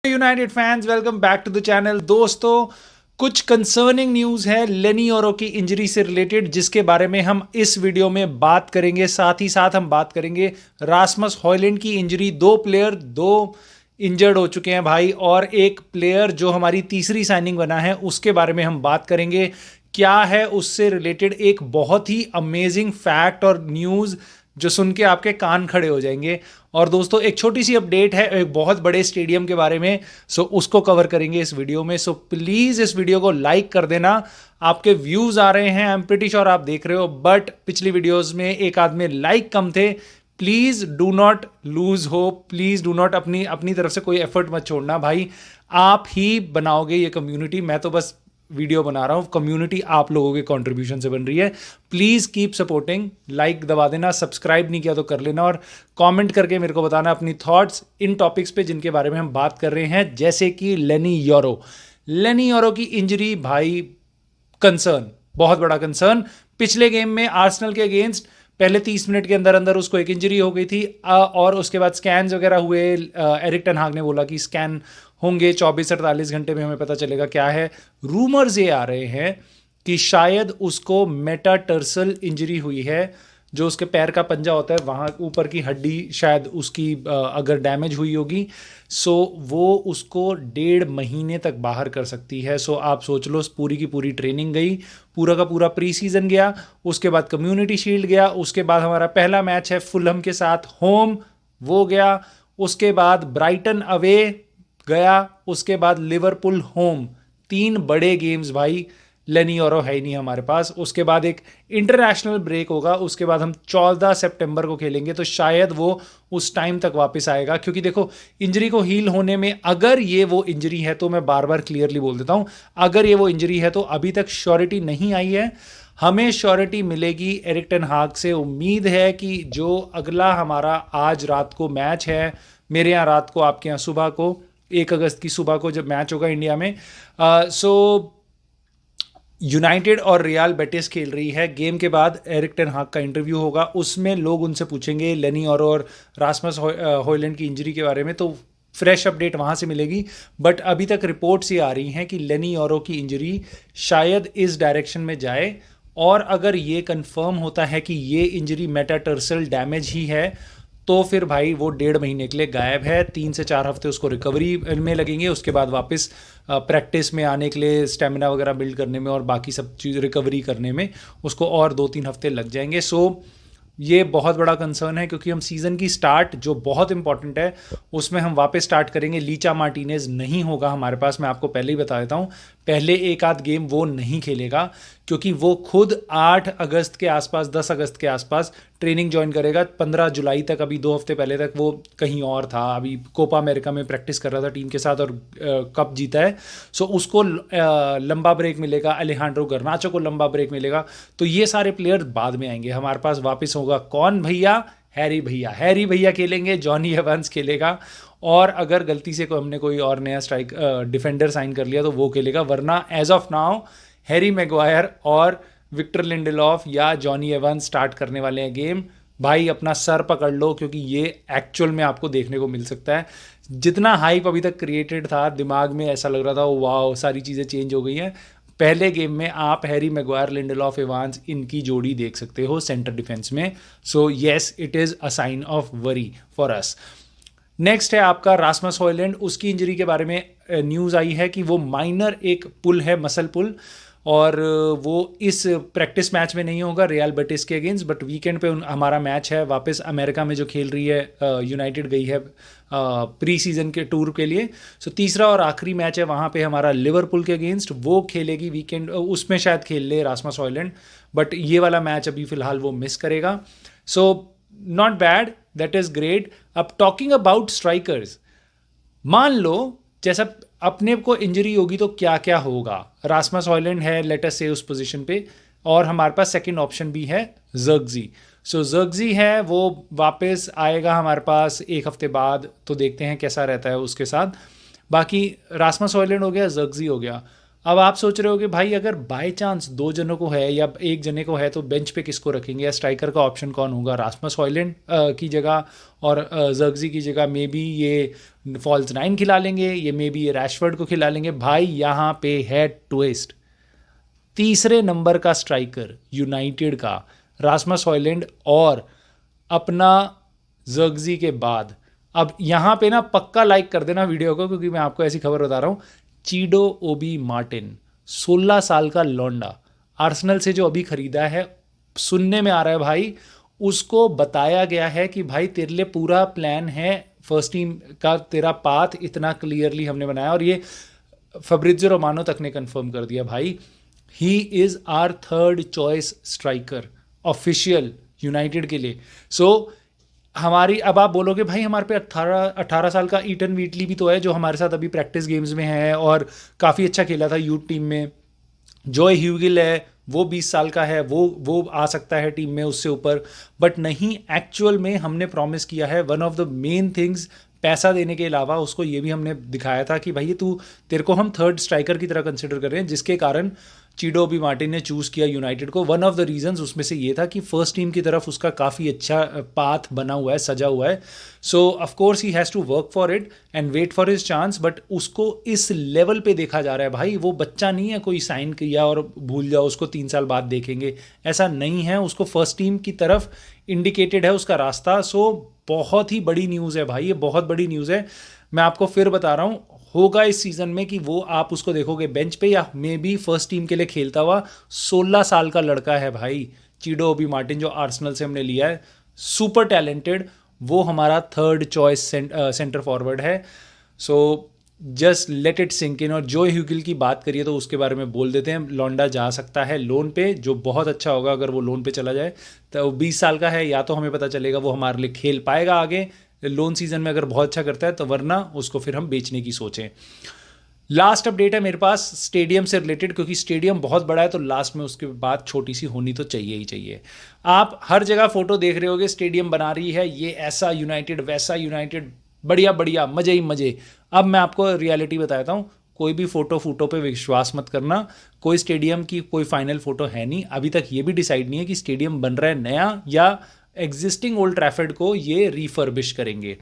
United fans welcome back to the channel. दोस्तों, कुछ concerning news है लेनी ओरो की इंजरी से रिलेटेड, जिसके बारे में हम इस वीडियो में बात करेंगे। साथ ही साथ हम बात करेंगे रासमस हॉयलैंड की इंजरी। दो इंजर्ड हो चुके हैं भाई, और एक प्लेयर जो हमारी तीसरी साइनिंग बना है उसके बारे में हम बात करेंगे। क्या है उससे रिलेटेड एक बहुत ही अमेजिंग फैक्ट और न्यूज़ जो सुन के आपके कान खड़े हो जाएंगे। और दोस्तों, एक छोटी सी अपडेट है एक बहुत बड़े स्टेडियम के बारे में, सो उसको कवर करेंगे इस वीडियो में। सो प्लीज़ इस वीडियो को लाइक कर देना। आपके व्यूज़ आ रहे हैं, आई एम प्रिटी श्योर आप देख रहे हो, बट पिछली वीडियोज़ में एक आध में लाइक कम थे। Please do not lose hope, please do not अपनी अपनी तरफ से कोई एफर्ट मत छोड़ना भाई। आप ही बनाओगे ये कम्युनिटी, मैं तो बस वीडियो बना रहा हूँ। कम्युनिटी आप लोगों के कंट्रीब्यूशन से बन रही है। प्लीज़ कीप सपोर्टिंग, लाइक दबा देना, सब्सक्राइब नहीं किया तो कर लेना, और कमेंट करके मेरे को बताना अपनी थॉट्स इन टॉपिक्स पे जिनके बारे में हम बात कर रहे हैं, जैसे कि लेनी योरो की इंजरी भाई, कंसर्न, बहुत बड़ा कंसर्न। पिछले गेम में आर्सेनल के अगेंस्ट पहले 30 मिनट के अंदर अंदर उसको एक इंजरी हो गई थी, और उसके बाद स्कैन्स वगैरह हुए। एरिक टेन हाग ने बोला कि स्कैन होंगे 24-48 घंटे में, हमें पता चलेगा क्या है। रूमर्स ये आ रहे हैं कि शायद उसको मेटाटर्सल इंजरी हुई है, जो उसके पैर का पंजा होता है वहाँ ऊपर की हड्डी शायद उसकी अगर डैमेज हुई होगी, सो वो उसको 1.5 महीने तक बाहर कर सकती है। सो आप सोच लो, पूरी की पूरी ट्रेनिंग गई, पूरा का पूरा प्री सीजन गया, उसके बाद कम्युनिटी शील्ड गया, उसके बाद हमारा पहला मैच है फुलहम के साथ होम, वो गया, उसके बाद ब्राइटन अवे गया, उसके बाद लिवरपूल होम। 3 बड़े गेम्स भाई, लेनी ओरो है ही नहीं हमारे पास। उसके बाद एक इंटरनेशनल ब्रेक होगा, उसके बाद हम 14 सितंबर को खेलेंगे, तो शायद वो उस टाइम तक वापस आएगा। क्योंकि देखो, इंजरी को हील होने में, अगर ये वो इंजरी है तो मैं बार बार क्लियरली बोल देता हूं, अगर ये वो इंजरी है तो अभी तक श्योरिटी नहीं आई है। हमें श्योरिटी मिलेगी एरिक टेन हाग से। उम्मीद है कि जो अगला हमारा आज रात को मैच है, मेरे यहाँ रात को, आपके यहाँ सुबह को, 1 अगस्त की सुबह को जब मैच होगा इंडिया में, सो यूनाइटेड और रियल बेटिस खेल रही है। गेम के बाद एरिक टेन हाग का इंटरव्यू होगा, उसमें लोग उनसे पूछेंगे लेनी ओरो और रासमस हॉयलैंड की इंजरी के बारे में, तो फ्रेश अपडेट वहाँ से मिलेगी। बट अभी तक रिपोर्ट्स ये आ रही हैं कि लेनी ओरो की इंजरी शायद इस डायरेक्शन में जाए, और अगर ये कंफर्म होता है कि ये इंजरी मेटाटर्सल डैमेज ही है, तो फिर भाई वो 1.5 महीने के लिए गायब है। 3 से 4 हफ्ते उसको रिकवरी में लगेंगे, उसके बाद वापस प्रैक्टिस में आने के लिए, स्टेमिना वगैरह बिल्ड करने में और बाकी सब चीज़ रिकवरी करने में उसको और 2-3 हफ्ते लग जाएंगे। सो ये बहुत बड़ा कंसर्न है, क्योंकि हम सीज़न की स्टार्ट जो बहुत इंपॉर्टेंट है उसमें हम वापस स्टार्ट करेंगे। लीचा मार्टिनेज नहीं होगा हमारे पास, मैं आपको पहले ही बता देता हूँ। पहले एक आध गेम वो नहीं खेलेगा, क्योंकि वो खुद 8 अगस्त के आसपास, 10 अगस्त के आसपास ट्रेनिंग ज्वाइन करेगा। 15 जुलाई तक, अभी 2 हफ्ते पहले तक वो कहीं और था, अभी कोपा अमेरिका में प्रैक्टिस कर रहा था टीम के साथ, और कप जीता है। सो उसको लंबा ब्रेक मिलेगा, अलेहांड्रो गर्नाचो को लंबा ब्रेक मिलेगा। तो ये सारे प्लेयर बाद में आएंगे हमारे पास। वापस होगा कौन भैया? हैरी भैया खेलेंगे, जॉनी एवंस खेलेगा, और अगर गलती से हमने कोई और नया स्ट्राइक डिफेंडर साइन कर लिया तो वो खेलेगा, वरना as of now Harry Maguire और विक्टर लिंडेलॉफ या जॉनी एवंस स्टार्ट करने वाले हैं गेम। भाई अपना सर पकड़ लो, क्योंकि ये एक्चुअल में आपको देखने को मिल सकता है। जितना हाइप अभी तक क्रिएटेड था दिमाग में, ऐसा लग रहा था वाह सारी चीज़ें चेंज हो गई हैं। पहले गेम में आप हैरी मैग्वायर, लिंडेलॉफ, एवांस, इनकी जोड़ी देख सकते हो सेंटर डिफेंस में। So yes, it is a sign of worry for us. Next है आपका रासमस हॉयलैंड। उसकी इंजरी के बारे में न्यूज़ आई है कि वो माइनर एक पुल है, मसल पुल, और वो इस प्रैक्टिस मैच में नहीं होगा रियल बेटिस के अगेंस्ट, बट वीकेंड पे हमारा मैच है वापस अमेरिका में, जो खेल रही है यूनाइटेड गई है प्री सीजन के टूर के लिए। सो तीसरा और आखिरी मैच है वहाँ पे हमारा लिवरपूल के अगेंस्ट, वो खेलेगी वीकेंड, उसमें शायद खेल ले रासमस हॉयलैंड, बट ये वाला मैच अभी फिलहाल वो मिस करेगा। So not bad, that is great. अब टॉकिंग अबाउट स्ट्राइकर्स, मान लो जैसा अपने को इंजरी होगी तो क्या क्या होगा। रासमस हॉयलैंड है लेटर से उस पोजीशन पे, और हमारे पास सेकंड ऑप्शन भी है ज़र्गज़ी। सो ज़र्गज़ी है, वो वापस आएगा हमारे पास 1 हफ्ते बाद, तो देखते हैं कैसा रहता है उसके साथ। बाकी रासमस हॉयलैंड हो गया, ज़र्गज़ी हो गया। अब आप सोच रहे हो कि भाई अगर बाय चांस दो जनों को है या एक जने को है तो बेंच पे किसको रखेंगे या स्ट्राइकर का ऑप्शन कौन होगा, रास्मस हॉयलैंड की जगह और जर्गजी की जगह मे बी ये फॉल्स नाइन खिला लेंगे, ये मे बी ये रैशफर्ड को खिला लेंगे। भाई यहाँ पे है ट्विस्ट, तीसरे नंबर का स्ट्राइकर यूनाइटेड का रास्मस हॉयलैंड और अपना जर्गजी के बाद, अब यहाँ पे ना पक्का लाइक कर देना वीडियो को क्योंकि मैं आपको ऐसी खबर बता रहा हूँ, चीडो ओबी मार्टिन 16 साल का लौंडा आर्सेनल से जो अभी खरीदा है, सुनने में आ रहा है भाई उसको बताया गया है कि भाई तेरे लिए पूरा प्लान है फर्स्ट टीम का, तेरा पाथ इतना क्लियरली हमने बनाया, और ये फब्रिजियो रोमानो तक ने कंफर्म कर दिया भाई he is our third choice striker official United के लिए। सो हमारी, अब आप बोलोगे भाई हमारे पे 18 साल का ईटन वीटली भी तो है जो हमारे साथ अभी प्रैक्टिस गेम्स में है और काफ़ी अच्छा खेला था यूथ टीम में। जॉय ह्यूगिल है वो 20 साल का है, वो आ सकता है टीम में उससे ऊपर, बट नहीं, एक्चुअल में हमने प्रॉमिस किया है one of the main things, पैसा देने के अलावा उसको ये भी हमने दिखाया था कि भाई तेरे को हम थर्ड स्ट्राइकर की तरह कंसिडर कर रहे हैं, जिसके कारण चीडो बी मार्टिन ने चूज़ किया यूनाइटेड को। वन ऑफ द रीजंस उसमें से ये था कि फर्स्ट टीम की तरफ उसका काफ़ी अच्छा पाथ बना हुआ है, सजा हुआ है। So of course he has to work for it and wait for his chance, but उसको इस लेवल पे देखा जा रहा है भाई, वो बच्चा नहीं है कोई साइन किया और भूल जाओ उसको 3 साल बाद देखेंगे, ऐसा नहीं है, उसको फर्स्ट टीम की तरफ इंडिकेटेड है उसका रास्ता। सो बहुत ही बड़ी न्यूज़ है भाई, ये बहुत बड़ी न्यूज़ है। मैं आपको फिर बता रहा हूँ होगा इस सीज़न में कि वो आप उसको देखोगे बेंच पे या मे बी फर्स्ट टीम के लिए खेलता हुआ। 16 साल का लड़का है भाई चीडो ओबी मार्टिन जो आर्सेनल से हमने लिया है, सुपर टैलेंटेड, वो हमारा थर्ड चॉइस सेंटर फॉरवर्ड है। So just let it sink in. और जॉय ह्यूगिल की बात करिए तो उसके बारे में बोल देते हैं, लौंडा जा सकता है लोन पे, जो बहुत अच्छा होगा अगर वो लोन पे चला जाए। तो 20 साल का है, या तो हमें पता चलेगा वो हमारे लिए खेल पाएगा आगे लोन सीजन में अगर बहुत अच्छा करता है, तो वरना उसको फिर हम बेचने की सोचें। लास्ट अपडेट है मेरे पास स्टेडियम से रिलेटेड, क्योंकि स्टेडियम बहुत बड़ा है तो लास्ट में उसके बाद छोटी सी होनी तो चाहिए ही चाहिए। आप हर जगह फोटो देख रहे होगे, स्टेडियम बना रही है, ये ऐसा यूनाइटेड वैसा यूनाइटेड, बढ़िया बढ़िया, मजे ही मजे। अब मैं आपको रियलिटी बताता हूँ, कोई भी फोटो पे विश्वास मत करना, कोई स्टेडियम की कोई फाइनल फोटो है नहीं, अभी तक ये भी डिसाइड नहीं है कि स्टेडियम बन रहा है नया या एग्जिस्टिंग ओल्ड ट्रैफर्ड को ये रिफर्बिश करेंगे।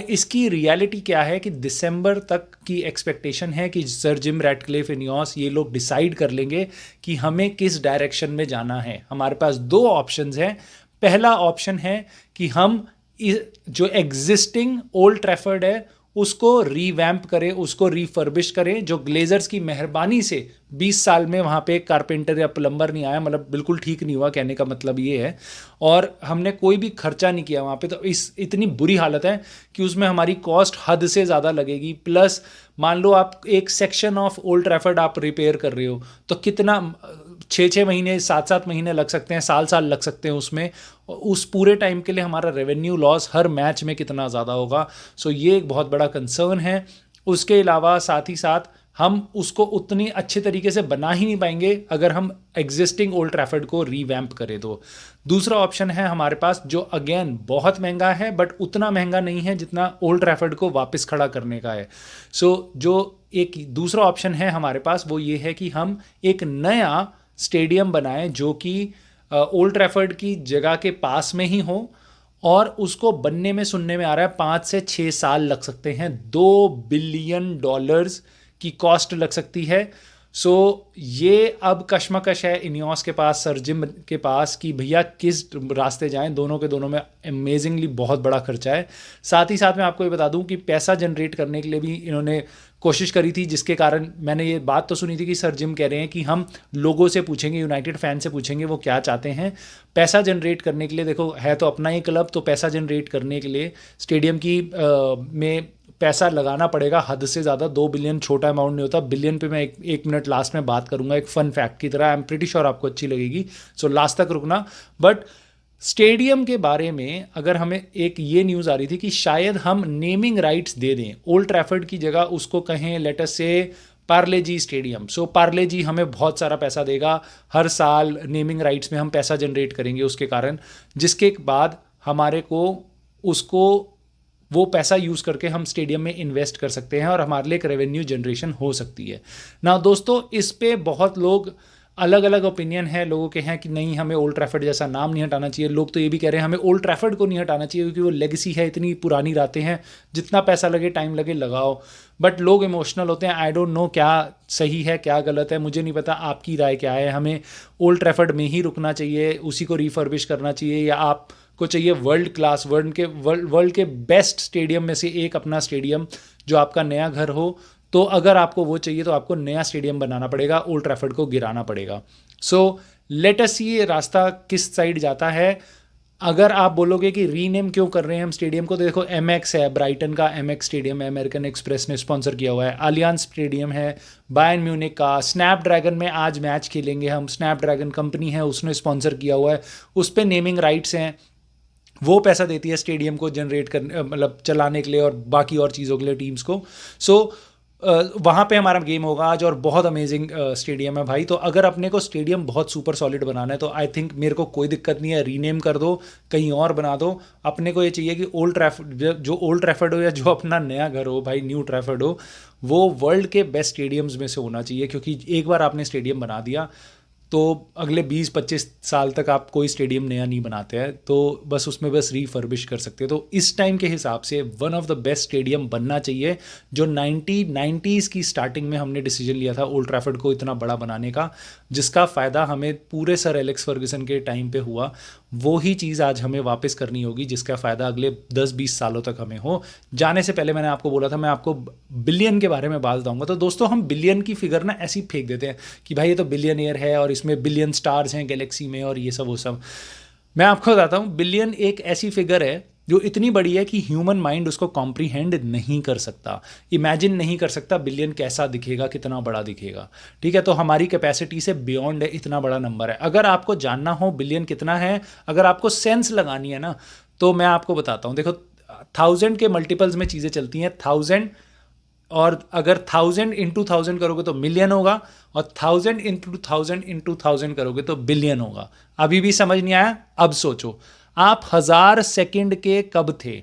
इसकी रियलिटी क्या है कि दिसंबर तक की एक्सपेक्टेशन है कि सर जिम रैटक्लिफ, इनियोस, ये लोग डिसाइड कर लेंगे कि हमें किस डायरेक्शन में जाना है। हमारे पास दो ऑप्शंस हैं। पहला ऑप्शन है कि हम जो एग्जिस्टिंग ओल्ड ट्रैफर्ड है उसको रीवैम्प करें, उसको रिफर्बिश करें, जो ग्लेजर्स की मेहरबानी से 20 साल में वहाँ पे एक कारपेंटर या प्लम्बर नहीं आया, मतलब बिल्कुल ठीक नहीं हुआ, कहने का मतलब ये है, और हमने कोई भी खर्चा नहीं किया वहाँ पे, तो इतनी बुरी हालत है कि उसमें हमारी कॉस्ट हद से ज़्यादा लगेगी। प्लस मान लो आप एक सेक्शन ऑफ ओल्ड ट्रैफर्ड आप रिपेयर कर रहे हो तो कितना 6 महीने 7 महीने लग सकते हैं, साल लग सकते हैं उसमें, उस पूरे टाइम के लिए हमारा रेवेन्यू लॉस हर मैच में कितना ज़्यादा होगा। सो ये एक बहुत बड़ा कंसर्न है। उसके अलावा साथ ही साथ हम उसको उतनी अच्छे तरीके से बना ही नहीं पाएंगे अगर हम एग्जिस्टिंग ओल्ड ट्रैफर्ड को रीवैम्प करें तो। दूसरा ऑप्शन है हमारे पास जो अगेन बहुत महंगा है बट उतना महंगा नहीं है जितना ओल्ड ट्रैफर्ड को वापस खड़ा करने का है। सो जो एक दूसरा ऑप्शन है हमारे पास वो ये है कि हम एक नया स्टेडियम बनाएं जो कि ओल्ड ट्रैफर्ड की जगह के पास में ही हो, और उसको बनने में सुनने में आ रहा है 5 से 6 साल लग सकते हैं, $2 बिलियन की कॉस्ट लग सकती है। सो ये अब कश्मकश है इनियोस के पास, सर जिम के पास, कि भैया किस रास्ते जाएं। दोनों के दोनों में अमेजिंगली बहुत बड़ा खर्चा है। साथ ही साथ मैं आपको ये बता दूं कि पैसा जनरेट करने के लिए भी इन्होंने कोशिश करी थी, जिसके कारण मैंने ये बात तो सुनी थी कि सर जिम कह रहे हैं कि हम लोगों से पूछेंगे, यूनाइटेड फैन से पूछेंगे वो क्या चाहते हैं पैसा जनरेट करने के लिए। देखो है तो अपना ही क्लब, तो पैसा जनरेट करने के लिए स्टेडियम की में पैसा लगाना पड़ेगा हद से ज़्यादा। 2 बिलियन छोटा अमाउंट नहीं होता। बिलियन पे मैं एक मिनट लास्ट में बात करूंगा एक फन फैक्ट की तरह, आई एम प्रीटी श्योर आपको अच्छी लगेगी, सो लास्ट तक रुकना। बट स्टेडियम के बारे में अगर हमें एक ये न्यूज़ आ रही थी कि शायद हम नेमिंग राइट्स दे दें, ओल्ड ट्रैफर्ड की जगह उसको कहें लेट अस से पार्ले जी स्टेडियम। सो पार्ले जी हमें बहुत सारा पैसा देगा, हर साल नेमिंग राइट्स में हम पैसा जनरेट करेंगे उसके कारण, जिसके बाद हमारे को उसको वो पैसा यूज़ करके हम स्टेडियम में इन्वेस्ट कर सकते हैं और हमारे लिए एक रेवेन्यू जनरेशन हो सकती है ना। दोस्तों, इस पे बहुत लोग अलग अलग ओपिनियन है लोगों के हैं कि नहीं, हमें ओल्ड ट्रैफर्ड जैसा नाम नहीं हटाना चाहिए। लोग तो ये भी कह रहे हैं हमें ओल्ड ट्रैफर्ड को नहीं हटाना चाहिए क्योंकि वो लेगेसी है, इतनी पुरानी रातें हैं, जितना पैसा लगे टाइम लगे लगाओ। बट लोग इमोशनल होते हैं। आई डोंट नो क्या सही है क्या गलत है, मुझे नहीं पता, आपकी राय क्या है। हमें ओल्ड ट्रैफर्ड में ही रुकना चाहिए, उसी को रिफर्बिश करना चाहिए, या आपको चाहिए वर्ल्ड क्लास, वर्ल्ड के बेस्ट स्टेडियम में से एक अपना स्टेडियम जो आपका नया घर हो? तो अगर आपको वो चाहिए तो आपको नया स्टेडियम बनाना पड़ेगा, ओल्ड ट्रैफर्ड को गिराना पड़ेगा। सो लेट अस सी ये रास्ता किस साइड जाता है। अगर आप बोलोगे कि रीनेम क्यों कर रहे हैं हम स्टेडियम को, तो देखो एमएक्स है, ब्राइटन का एमएक्स स्टेडियम है, अमेरिकन एक्सप्रेस ने स्पॉन्सर किया हुआ है। अलियांज स्टेडियम है बायर्न म्यूनिक का। स्नैपड्रैगन में आज मैच खेलेंगे हम, स्नैपड्रैगन कंपनी है उसने स्पॉन्सर किया हुआ है, उस पर नेमिंग राइट्स हैं, वो पैसा देती है स्टेडियम को जनरेट करने, मतलब चलाने के लिए और बाकी और चीज़ों के लिए टीम्स को। सो वहाँ पे हमारा गेम होगा आज, और बहुत अमेजिंग स्टेडियम है भाई। तो अगर अपने को स्टेडियम बहुत सुपर सॉलिड बनाना है तो आई थिंक मेरे को कोई दिक्कत नहीं है, रीनेम कर दो, कहीं और बना दो। अपने को ये चाहिए कि ओल्ड ट्रैफर्ड, जो ओल्ड ट्रैफर्ड हो या जो अपना नया घर हो भाई, न्यू ट्रैफर्ड हो, वो वर्ल्ड के बेस्ट स्टेडियम्स में से होना चाहिए। क्योंकि एक बार आपने स्टेडियम बना दिया तो अगले 20-25 साल तक आप कोई स्टेडियम नया नहीं बनाते हैं, तो बस उसमें बस रीफर्बिश कर सकते हैं। तो इस टाइम के हिसाब से one of the best stadium बनना चाहिए, जो 90s की स्टार्टिंग में हमने डिसीजन लिया था ओल्ड ट्रैफर्ड को इतना बड़ा बनाने का, जिसका फ़ायदा हमें पूरे सर एलेक्स फर्गुसन के टाइम पे हुआ। वो ही चीज़ आज हमें वापस करनी होगी, जिसका फ़ायदा अगले 10-20 सालों तक हमें हो। जाने से पहले मैंने आपको बोला था मैं आपको बिलियन के बारे में बात बताऊंगा। तो दोस्तों, हम बिलियन की फिगर ना ऐसी फेंक देते हैं कि भाई ये तो बिलियनियर है और इसमें बिलियन स्टार्स हैं गैलेक्सी में और ये सब वो सब। मैं आपको बताता हूँ, बिलियन एक ऐसी फिगर है जो इतनी बड़ी है कि ह्यूमन माइंड उसको कॉम्प्रीहेंड नहीं कर सकता, इमेजिन नहीं कर सकता बिलियन कैसा दिखेगा, कितना बड़ा दिखेगा। ठीक है, तो हमारी कैपेसिटी से बियॉन्ड है, इतना बड़ा नंबर है। अगर आपको जानना हो बिलियन कितना है, अगर आपको सेंस लगानी है ना, तो मैं आपको बताता हूँ। देखो, 1000 के मल्टीपल्स में चीज़ें चलती हैं, 1000, और अगर 1000 इंटू 1000 करोगे तो मिलियन होगा, और 1000 इंटू 1000 इंटू 1000 करोगे तो बिलियन होगा। अभी भी समझ नहीं आया? अब सोचो, आप 1000 सेकंड के कब थे?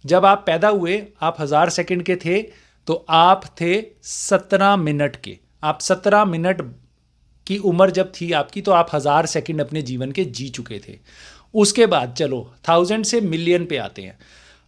जब आप पैदा हुए आप 1000 सेकंड के थे, तो आप थे 17 मिनट के। आप 17 मिनट की उम्र जब थी आपकी, तो आप 1000 सेकंड अपने जीवन के जी चुके थे। उसके बाद चलो 1000 से मिलियन पे आते हैं।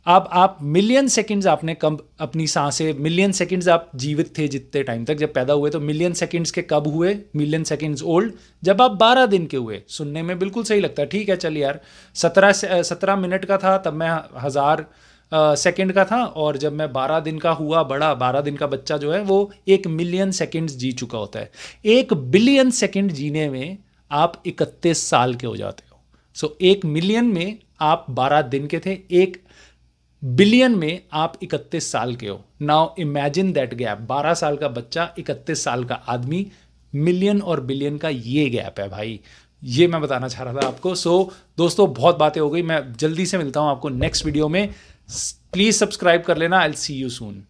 अब आप मिलियन सेकंड्स आपने कब अपनी सांसें, मिलियन सेकंड्स आप जीवित थे जितने टाइम तक, जब पैदा हुए, तो मिलियन सेकंड्स के कब हुए? मिलियन सेकंड्स ओल्ड जब आप 12 दिन के हुए। सुनने में बिल्कुल सही लगता है, ठीक है चल यार, 17 मिनट का था तब मैं 1000 सेकंड का था, और जब मैं 12 दिन का हुआ बड़ा, 12 दिन का बच्चा जो है वो 1 मिलियन सेकंड्स जी चुका होता है। 1 बिलियन सेकंड जीने में आप 31 साल के हो जाते हो। सो 1 मिलियन में आप 12 दिन के थे, 1 बिलियन में आप 31 साल के हो। नाउ इमेजिन दैट गैप, 12 साल का बच्चा, 31 साल का आदमी, मिलियन और बिलियन का ये गैप है भाई। ये मैं बताना चाह रहा था आपको। सो दोस्तों, बहुत बातें हो गई, मैं जल्दी से मिलता हूँ आपको नेक्स्ट वीडियो में। प्लीज़ सब्सक्राइब कर लेना। I will see you soon.